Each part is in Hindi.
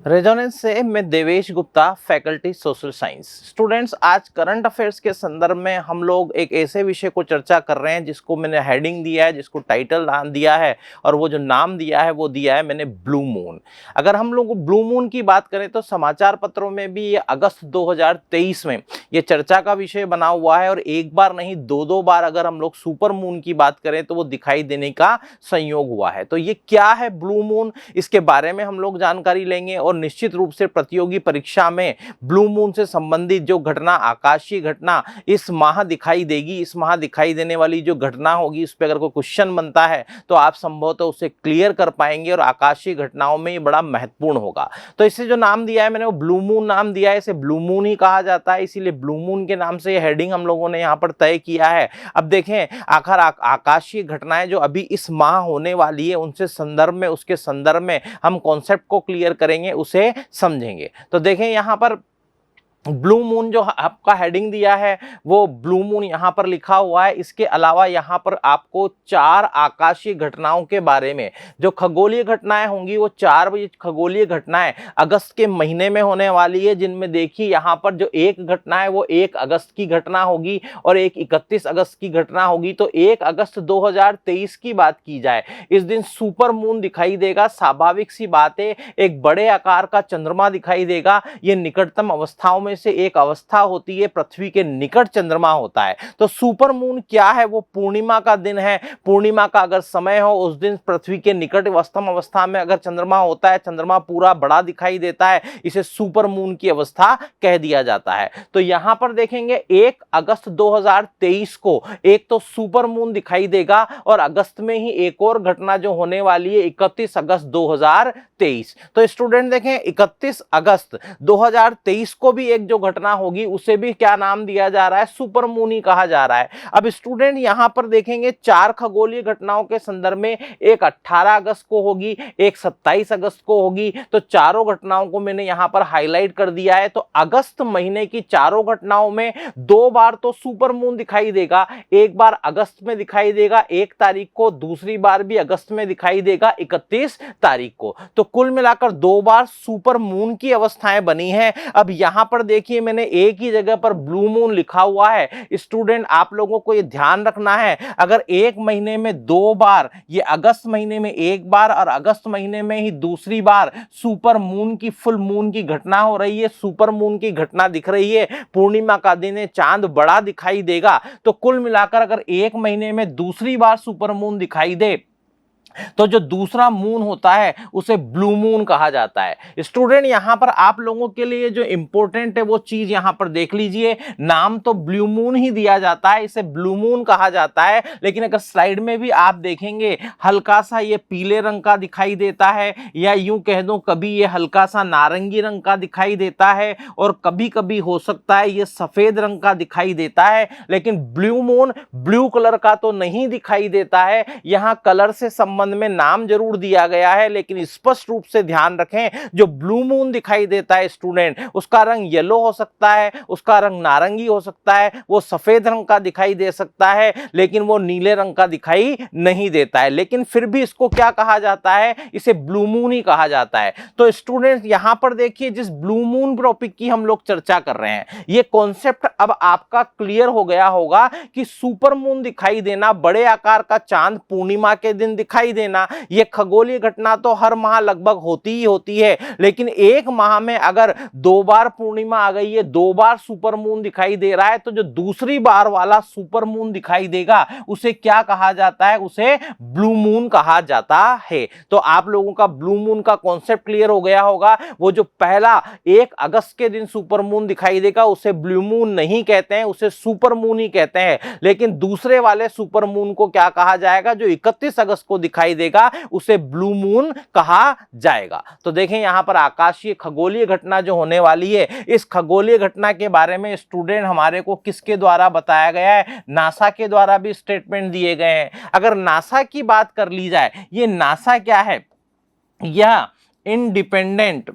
रेजोनेंस से मैं Devesh Gupta, faculty social science. Students, आज करंट अफेयर्स के संदर्भ में हम लोग एक ऐसे विषय को चर्चा कर रहे हैं जिसको मैंने हेडिंग दिया है, जिसको टाइटल नाम दिया है, और वो जो नाम दिया है वो दिया है मैंने ब्लू मून। अगर हम लोग ब्लू मून की बात करें तो समाचार पत्रों में भी ये अगस्त 2023 में ये चर्चा का विषय बना हुआ है, और एक बार नहीं दो दो बार अगर हम लोग सुपर मून की बात करें तो वो दिखाई देने का संयोग हुआ है। तो ये क्या है ब्लू मून, इसके बारे में हम लोग जानकारी लेंगे। और निश्चित रूप से प्रतियोगी परीक्षा में ब्लू मून से संबंधित जो घटना, आकाशीय घटना इस माह दिखाई देगी, इस माह दिखाई देने वाली जो घटना होगी उस पर अगर कोई क्वेश्चन बनता है तो आप संभवतः उसे क्लियर कर पाएंगे, और आकाशीय घटनाओं में ये बड़ा महत्वपूर्ण होगा। तो इसे जो नाम दिया है मैंने वो ब्लू मून नाम दिया है, इसे ब्लू मून ही कहा जाता है, इसीलिए ब्लू मून के नाम से ये हेडिंग हम लोगों ने यहाँ पर तय किया है। अब देखें, आखिर आकाशीय घटनाएं जो अभी इस माह होने वाली है उनसे संदर्भ में, उसके संदर्भ में हम कॉन्सेप्ट को क्लियर करेंगे, उसे समझेंगे। तो देखें यहाँ पर ब्लू मून जो आपका हेडिंग दिया है वो ब्लू मून यहां पर लिखा हुआ है। इसके अलावा यहां पर आपको 4 आकाशीय घटनाओं के बारे में, जो खगोलीय घटनाएं होंगी वो 4 खगोलीय घटनाएं अगस्त के महीने में होने वाली है, जिनमें देखिए यहां पर जो एक घटना है वो 1 अगस्त की घटना होगी और एक 31 अगस्त की घटना होगी। तो 1 अगस्त 2023 की बात की जाए, इस दिन सुपर मून दिखाई देगा। स्वाभाविक सी बात है, एक बड़े आकार का चंद्रमा दिखाई देगा। ये निकटतम अवस्थाओं में से एक अवस्था होती है, पृथ्वी के निकट चंद्रमा होता है। तो सुपर मून क्या है, वो पूर्णिमा का दिन है। पूर्णिमा का अगर समय हो उस दिन पृथ्वी के निकटतम अवस्था में अगर चंद्रमा होता है, चंद्रमा पूरा बड़ा दिखाई देता है, इसे सुपर मून की अवस्था कह दिया जाता है। तो यहां पर देखेंगे 1 अगस्त 2023 को एक तो सुपर मून दिखाई देगा, और अगस्त में ही एक और घटना जो होने वाली है 31 अगस्त 2023। तो स्टूडेंट देखें, 31 अगस्त 2023 को भी एक जो घटना होगी उसे भी क्या नाम दिया जा रहा है, सुपर मून ही कहा जा रहा है। अब स्टूडेंट यहां पर देखेंगे 4 खगोलीय घटनाओं के संदर्भ में, एक 18 अगस्त को होगी, एक 27 अगस्त को होगी। तो चारों घटनाओं को मैंने यहां पर हाईलाइट कर दिया है। तो अगस्त महीने की चारों घटनाओं में 2 बार तो सुपर मून दिखाई देगा, एक बार अगस्त में दिखाई देगा 1 तारीख को, दूसरी बार भी अगस्त में दिखाई देगा 31 तारीख को। तो कुल मिलाकर 2 बार सुपर मून की अवस्थाएं बनी हैं। अब यहां पर देखिए मैंने एक ही जगह पर ब्लू मून लिखा हुआ है। स्टूडेंट, आप लोगों को यह ध्यान रखना है, अगर एक महीने में 2 बार, ये अगस्त महीने में 1 बार और अगस्त महीने में ही दूसरी बार सुपर मून की, फुल मून की घटना हो रही है, सुपर मून की घटना दिख रही है, पूर्णिमा का दिन है, चांद बड़ा दिखाई देगा, तो कुल मिलाकर अगर एक महीने में दूसरी बार सुपर मून दिखाई दे तो जो दूसरा मून होता है उसे ब्लू मून कहा जाता है। स्टूडेंट, यहां पर आप लोगों के लिए जो इंपॉर्टेंट है वो चीज यहां पर देख लीजिए, नाम तो ब्लू मून ही दिया जाता है, इसे ब्लू मून कहा जाता है, लेकिन अगर स्लाइड में भी आप देखेंगे हल्का सा ये पीले रंग का दिखाई देता है, या यूं कह दो कभी ये हल्का सा नारंगी रंग का दिखाई देता है, और कभी कभी हो सकता है ये सफेद रंग का दिखाई देता है। लेकिन ब्लू मून ब्लू कलर का तो नहीं दिखाई देता है। यहां कलर से संबंध में नाम जरूर दिया गया है, लेकिन स्पष्ट रूप से ध्यान रखें, जो ब्लू मून दिखाई देता है स्टूडेंट, उसका रंग येलो हो सकता है, उसका रंग नारंगी हो सकता है, वो सफेद रंग का दिखाई दे सकता है, लेकिन वो नीले रंग का दिखाई नहीं देता है। लेकिन फिर भी इसको क्या कहा जाता है, इसे ब्लू मून ही कहा जाता है। तो स्टूडेंट यहां पर देखिए, जिस ब्लू मून टॉपिक की हम लोग चर्चा कर रहे हैं, ये कॉन्सेप्ट अब आपका क्लियर हो गया होगा कि सुपर मून दिखाई देना, बड़े आकार का चांद पूर्णिमा के दिन दिखाई देना, यह खगोलीय घटना तो हर माह लगभग होती ही होती है, लेकिन एक माह में अगर 2 बार पूर्णिमा आ गई है, 2 बार सुपर मून दिखाई दे रहा है, तो जो दूसरी बार वाला सुपर मून दिखाई देगा उसे क्या कहा जाता है, उसे ब्लू मून कहा जाता है। तो आप लोगों का ब्लू मून का कॉन्सेप्ट क्लियर हो गया होगा। वो जो पहला 1 अगस्त के दिन सुपर मून दिखाई देगा उसे ब्लू मून नहीं कहते हैं, उसे सुपर मून ही कहते हैं। लेकिन दूसरे वाले सुपर मून को क्या कहा जाएगा, जो 31 अगस्त को दिखाई देगा उसे ब्लू मून कहा जाएगा। तो देखें यहां पर आकाशीय खगोलीय घटना जो होने वाली है, इस खगोलीय घटना के बारे में स्टूडेंट हमारे को किसके द्वारा बताया गया है, नासा के द्वारा भी स्टेटमेंट दिए गए हैं। अगर नासा की बात कर ली जाए, ये नासा क्या है, यह इंडिपेंडेंट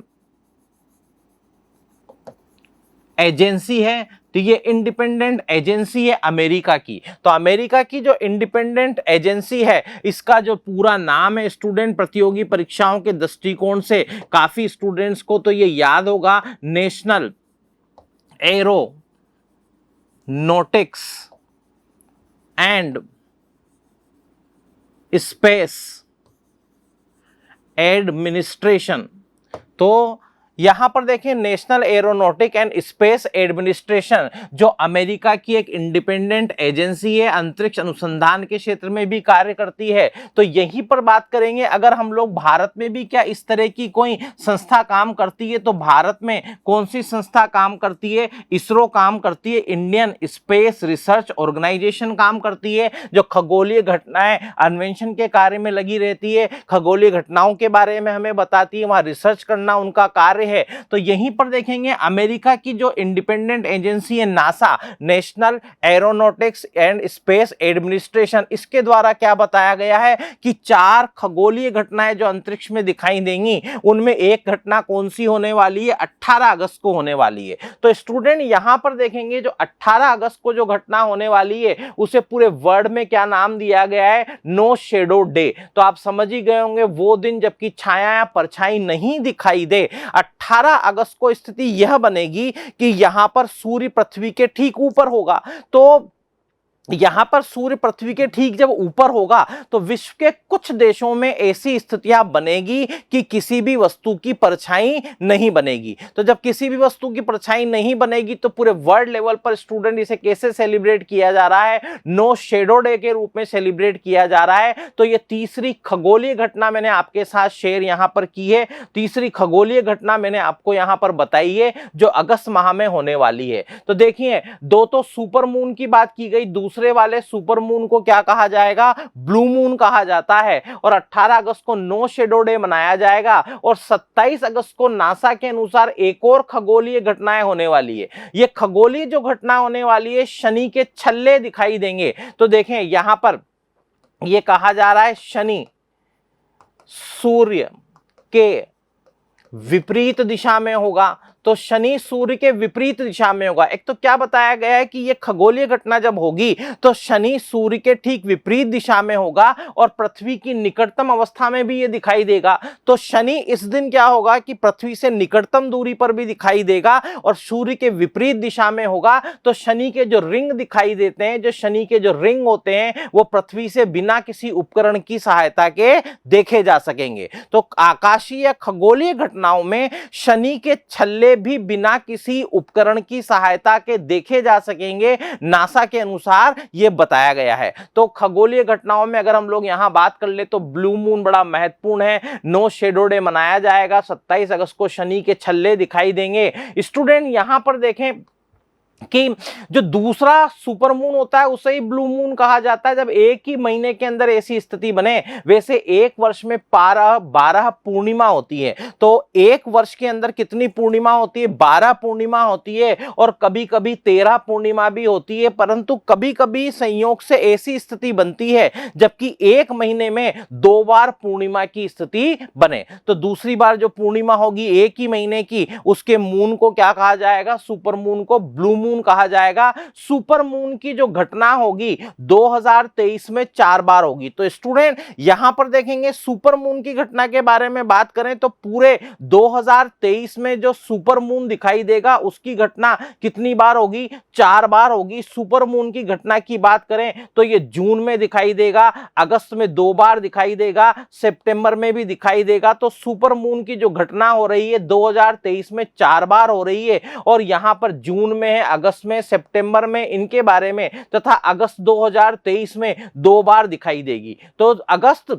एजेंसी है, तो ये इंडिपेंडेंट एजेंसी है अमेरिका की। तो अमेरिका की जो इंडिपेंडेंट एजेंसी है इसका जो पूरा नाम है स्टूडेंट, प्रतियोगी परीक्षाओं के दृष्टिकोण से काफी स्टूडेंट्स को तो ये याद होगा, national aeronautics and space administration. तो यहां पर देखें national aeronautic and space administration जो अमेरिका की एक इंडिपेंडेंट एजेंसी है, अंतरिक्ष अनुसंधान के क्षेत्र में भी कार्य करती है। तो यहीं पर बात करेंगे अगर हम लोग भारत में भी क्या इस तरह की कोई संस्था काम करती है, तो भारत में कौन सी संस्था काम करती है? इसरो काम करती है, इंडियन स्पेस रिसर्च ऑर्गेनाइजेशन काम करती है, जो खगोलीय घटनाएं अन्वेषण के कार्य में लगी रहती है, खगोलीय घटनाओं के बारे में हमें बताती है, वहां रिसर्च करना उनका कार्य है। तो यहीं पर देखेंगे अमेरिका की जो इंडिपेंडेंट एजेंसी है NASA, national aeronautics and space administration, इसके द्वारा क्या बताया गया है कि 4 खगोलीय घटनाएं जो अंतरिक्ष में दिखाई देंगी उनमें एक घटना कौन सी होने वाली है? 18 अगस्त को होने वाली है। तो स्टूडेंट यहां पर देखेंगे जो 18 अगस्त को जो घटना होने वाली है उसे पूरे वर्ड में क्या नाम दिया गया है? No shadow day. तो आप समझ ही गए होंगे वो दिन जबकि छाया या परछाई नहीं दिखाई दे। 18 अगस्त को स्थिति यह बनेगी कि यहां पर सूर्य पृथ्वी के ठीक ऊपर होगा। तो यहां पर सूर्य पृथ्वी के ठीक जब ऊपर होगा तो विश्व के कुछ देशों में ऐसी स्थितियां बनेगी कि किसी भी वस्तु की परछाई नहीं बनेगी। तो जब किसी भी वस्तु की परछाई नहीं बनेगी तो पूरे वर्ल्ड लेवल पर स्टूडेंट इसे कैसे सेलिब्रेट किया जा रहा है? नो शेडो डे के रूप में सेलिब्रेट किया जा रहा है। तो ये तीसरी खगोलीय घटना मैंने आपके साथ शेयर यहां पर की है, तीसरी खगोलीय घटना मैंने आपको यहां पर बताई है जो अगस्त माह में होने वाली है। तो देखिए दो तो सुपर मून की बात की गई, दूसरे वाले सुपर मून को क्या कहा जाएगा? ब्लू मून कहा जाता है। और 18 अगस्त को नो शेडो डे मनाया जाएगा। और 27 अगस्त को नासा के अनुसार एक और खगोलीय घटनाएं होने वाली है। ये खगोलीय जो घटना होने वाली है शनि के छल्ले दिखाई देंगे। तो देखें यहां पर यह कहा जा रहा है शनि सूर्य के विपरीत दिशा में होगा। तो शनि सूर्य के विपरीत दिशा में होगा। एक तो क्या बताया गया है कि यह खगोलीय घटना जब होगी तो शनि सूर्य के ठीक विपरीत दिशा में होगा और पृथ्वी की निकटतम अवस्था में भी यह दिखाई देगा। तो शनि इस दिन क्या होगा कि पृथ्वी से निकटतम दूरी पर भी दिखाई देगा और सूर्य के विपरीत दिशा में होगा। तो शनि के जो रिंग दिखाई देते हैं, जो शनि के जो रिंग होते हैं वो पृथ्वी से बिना किसी उपकरण की सहायता के देखे जा सकेंगे। तो आकाशीय खगोलीय घटनाओं में शनि के छल्ले भी बिना किसी उपकरण की सहायता के देखे जा सकेंगे, नासा के अनुसार यह बताया गया है। तो खगोलीय घटनाओं में अगर हम लोग यहां बात कर ले तो ब्लू मून बड़ा महत्वपूर्ण है। नो शेडो डे मनाया जाएगा। 27 अगस्त को शनि के छल्ले दिखाई देंगे। स्टूडेंट यहां पर देखें कि जो दूसरा सुपर मून होता है उसे ही ब्लू मून कहा जाता है। जब एक ही महीने के अंदर ऐसी स्थिति बने, वैसे एक वर्ष में 12 पूर्णिमा होती है। तो एक वर्ष के अंदर कितनी पूर्णिमा होती है? 12 पूर्णिमा होती है और कभी कभी 13 पूर्णिमा भी होती है। परंतु कभी कभी संयोग से ऐसी स्थिति बनती है जबकि एक महीने में 2 बार पूर्णिमा की स्थिति बने। तो दूसरी बार जो पूर्णिमा होगी एक ही महीने की, उसके मून को क्या कहा जाएगा? सुपर मून को ब्लू मून कहा जाएगा। सुपर मून की जो घटना होगी 2023 में 4 बार होगी। तो स्टूडेंट यहां पर देखेंगे सुपर मून की घटना के बारे में बात करें तो पूरे 2023 में जो सुपर मून दिखाई देगा उसकी घटना कितनी बार होगी? 4 बार होगी। सुपर मून की घटना की बात करें तो ये जून में दिखाई देगा, अगस्त में 2 बार दिखाई देगा, सितंबर में भी दिखाई देगा। तो सुपर मून की जो घटना हो रही है 2023 में 4 बार हो रही है और यहां पर जून में है, अगस्त में, सितंबर में, इनके बारे में तथा अगस्त 2023 में 2 बार दिखाई देगी। तो अगस्त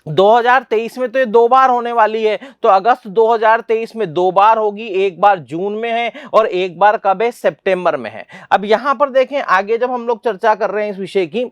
2023 में तो ये 2 बार होने वाली है। तो अगस्त 2023 में 2 बार होगी, एक बार जून में है और एक बार कब है? सितंबर में है। अब यहां पर देखें आगे जब हम लोग चर्चा कर रहे हैं इस विषय की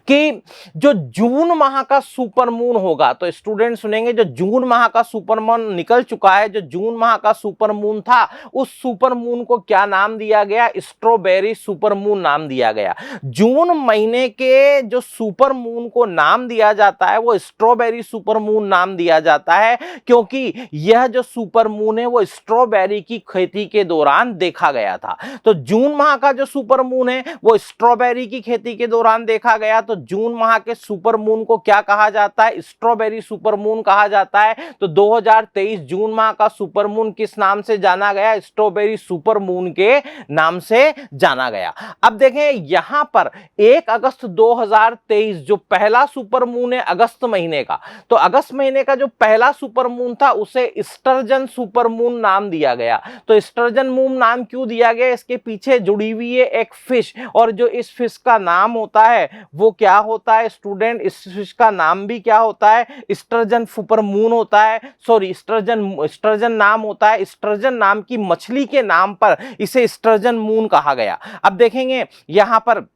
कि जो जून माह का सुपर मून होगा, तो स्टूडेंट सुनेंगे जो जून माह का सुपर मून निकल चुका है, जो जून माह का सुपर मून था, उस सुपर मून को क्या नाम दिया गया? स्ट्रॉबेरी सुपर मून नाम दिया गया। जून महीने के जो सुपर मून को नाम दिया जाता है वो स्ट्रॉबेरी सुपर मून नाम दिया जाता है, क्योंकि यह जो सुपर मून है वो स्ट्रॉबेरी की खेती के दौरान देखा गया था। तो जून माह का जो सुपर मून है वो स्ट्रॉबेरी की खेती के दौरान देखा गया। तो जून माह के सुपर मून को क्या कहा जाता है? स्ट्रॉबेरी सुपर मून कहा जाता है। तो 2023 जून माह का सुपर मून किस नाम से जाना गया? स्ट्रॉबेरी सुपर मून के नाम से जाना गया। अब देखें यहां पर 1 अगस्त 2023 जो पहला सुपर मून है अगस्त महीने का, तो अगस्त महीने का जो पहला सुपर मून था उसे स्टर्जन सुपर मून नाम दिया गया। तो स्टर्जन मून नाम क्यों दिया गया? इसके पीछे जुड़ी हुई है एक फिश, और जो इस फिश का नाम होता है वो क्या होता है स्टूडेंट? इस फिश का नाम भी क्या होता है? स्टर्जन सुपर मून होता है। सॉरी, स्टर्जन नाम होता है। स्टर्जन नाम की मछली के नाम पर इसे स्टर्जन मून कहा गया। अब देखेंगे यहां पर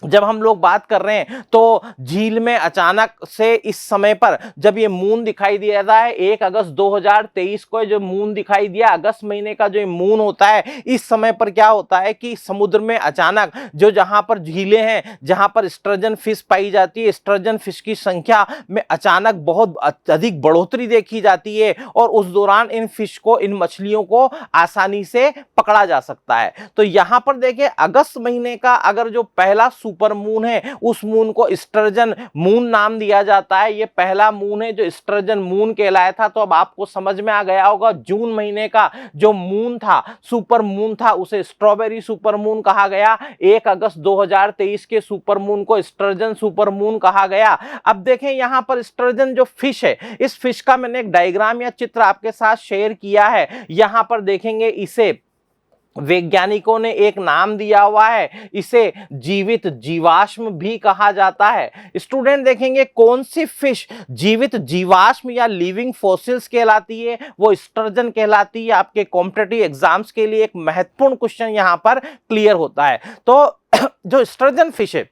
जब हम लोग बात कर रहे हैं तो झील में अचानक से इस समय पर जब ये मून दिखाई दिया था, 1 अगस्त 2023 को जो मून दिखाई दिया, अगस्त महीने का जो मून होता है, इस समय पर क्या होता है कि समुद्र में अचानक जो जहां पर झीलें हैं, जहां पर स्टर्जन फिश पाई जाती है, स्टर्जन फिश की संख्या में अचानक बहुत अधिक बढ़ोतरी देखी जाती है, और उस दौरान इन फिश को, इन मछलियों को आसानी से पकड़ा जा सकता है। तो यहां पर देखिए अगस्त महीने का अगर जो पहला सुपर मून है उस मून को स्टर्जन मून नाम दिया जाता है। ये पहला मून है जो स्टर्जन मून कहलाया था। तो अब आपको समझ में आ गया होगा जून महीने का जो मून था, सुपर मून था, उसे स्ट्रॉबेरी सुपर मून कहा गया। 1 अगस्त 2023 के सुपर मून को स्टर्जन सुपर मून कहा गया। अब देखें यहां पर स्टर्जन जो फिश है, इस फिश का मैंने एक डायग्राम या चित्र आपके साथ शेयर किया है। यहां पर देखेंगे इसे वैज्ञानिकों ने एक नाम दिया हुआ है, इसे जीवित जीवाश्म भी कहा जाता है। स्टूडेंट देखेंगे कौन सी फिश जीवित जीवाश्म या लिविंग फॉसिल्स कहलाती है? वो स्टर्जन कहलाती है। आपके कॉम्पिटिटिव एग्जाम्स के लिए एक महत्वपूर्ण क्वेश्चन यहां पर क्लियर होता है। तो जो स्टर्जन फिश है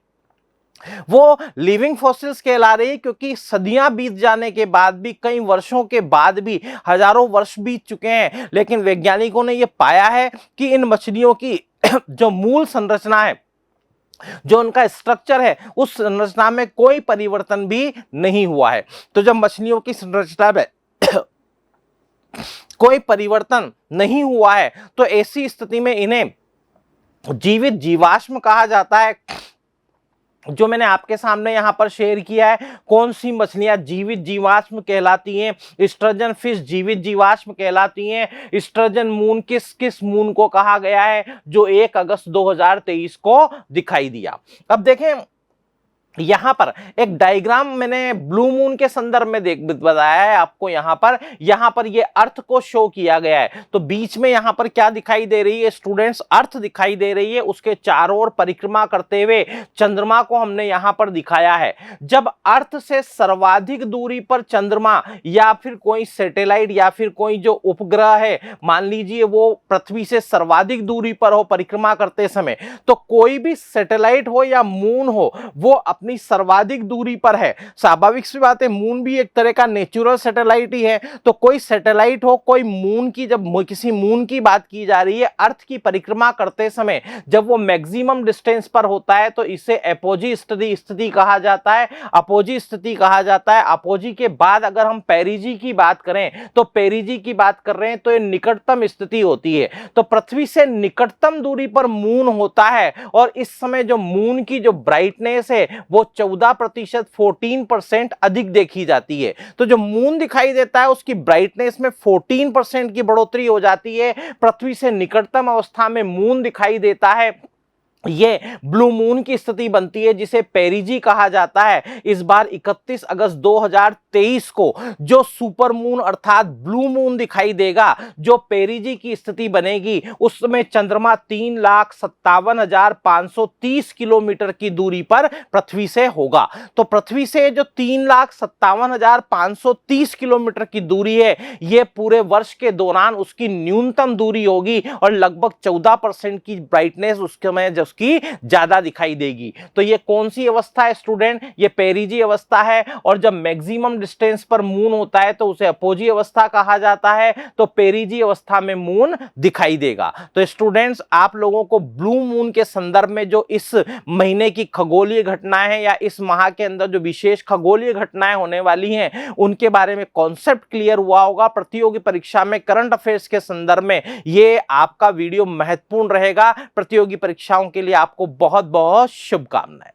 वो लिविंग फॉसिल्स कहला रही है, क्योंकि सदियां बीत जाने के बाद भी, कई वर्षों के बाद भी, हजारों वर्ष बीत चुके हैं, लेकिन वैज्ञानिकों ने यह पाया है कि इन मछलियों की जो मूल संरचना है, जो उनका स्ट्रक्चर है, उस संरचना में कोई परिवर्तन भी नहीं हुआ है। तो जब मछलियों की संरचना में कोई परिवर्तन नहीं हुआ है तो ऐसी स्थिति में इन्हें जीवित जीवाश्म कहा जाता है। जो मैंने आपके सामने यहां पर शेयर किया है, कौन सी मछलियां जीवित जीवाश्म कहलाती हैं? स्टर्जन फिश जीवित जीवाश्म कहलाती हैं। स्टर्जन मून किस किस मून को कहा गया है? जो 1 अगस्त 2023 को दिखाई दिया। अब देखें यहां पर एक डायग्राम मैंने ब्लू मून के संदर्भ में बताया है आपको। यहां पर ये अर्थ को शो किया गया है। तो बीच में यहां पर क्या दिखाई दे रही है स्टूडेंट्स? अर्थ दिखाई दे रही है। उसके चारों ओर परिक्रमा करते हुए चंद्रमा को हमने यहां पर दिखाया है। जब अर्थ से सर्वाधिक दूरी पर चंद्रमा या फिर कोई सैटेलाइट या फिर कोई जो उपग्रह है, मान लीजिए वो पृथ्वी से सर्वाधिक दूरी पर हो परिक्रमा करते समय, तो कोई भी सैटेलाइट हो या मून हो, वो अपनी सर्वाधिक दूरी पर है। स्वाभाविक सी बात है, मून भी एक तरह का नेचुरल सैटेलाइट ही है। तो कोई सैटेलाइट हो, कोई मून की, जब किसी मून की बात की जा रही है अर्थ की परिक्रमा करते समय, जब वो मैक्सिमम डिस्टेंस पर होता है तो इसे एपोजी स्थिति कहा जाता है। अपोजी स्थिति कहा जाता है। अपोजी के बाद अगर हम पेरिजी की बात करें, तो पेरिजी की बात कर रहे हैं तो ये निकटतम स्थिति होती है। तो पृथ्वी से निकटतम दूरी पर मून होता है, और इस समय जो मून की जो ब्राइटनेस है वो 14%, 14% अधिक देखी जाती है। तो जो मून दिखाई देता है उसकी ब्राइटनेस में 14% की बढ़ोतरी हो जाती है। पृथ्वी से निकटतम अवस्था में मून दिखाई देता है, ये ब्लू मून की स्थिति बनती है, जिसे पेरिजी कहा जाता है। इस बार 31 अगस्त 2023 को जो सुपर मून अर्थात ब्लू मून दिखाई देगा, जो पेरिजी की स्थिति बनेगी, उस समय चंद्रमा 3,57,530 किलोमीटर की दूरी पर पृथ्वी से होगा। तो पृथ्वी से जो 3,57,530 किलोमीटर की दूरी है, यह पूरे वर्ष के दौरान उसकी न्यूनतम दूरी होगी, और लगभग 14% की ब्राइटनेस उसके में उसकी ज्यादा दिखाई देगी। तो ये कौन सी अवस्था है स्टूडेंट? ये पेरिजी अवस्था है। और जब मैक्सिमम डिस्टेंस पर मून होता है तो उसे अपोजी अवस्था कहा जाता है। तो पेरिजी अवस्था में मून दिखाई देगा। तो स्टूडेंट्स, आप लोगों को ब्लू मून के संदर्भ में जो इस महीने की खगोलीय घटनाएं हैं या इस माह के अंदर जो विशेष खगोलीय घटनाएं होने वाली हैं उनके बारे में कॉन्सेप्ट क्लियर हुआ होगा। प्रतियोगी परीक्षा में करंट अफेयर्स के संदर्भ में ये आपका वीडियो महत्वपूर्ण रहेगा। प्रतियोगी परीक्षाओं के लिए आपको बहुत बहुत शुभकामनाएं।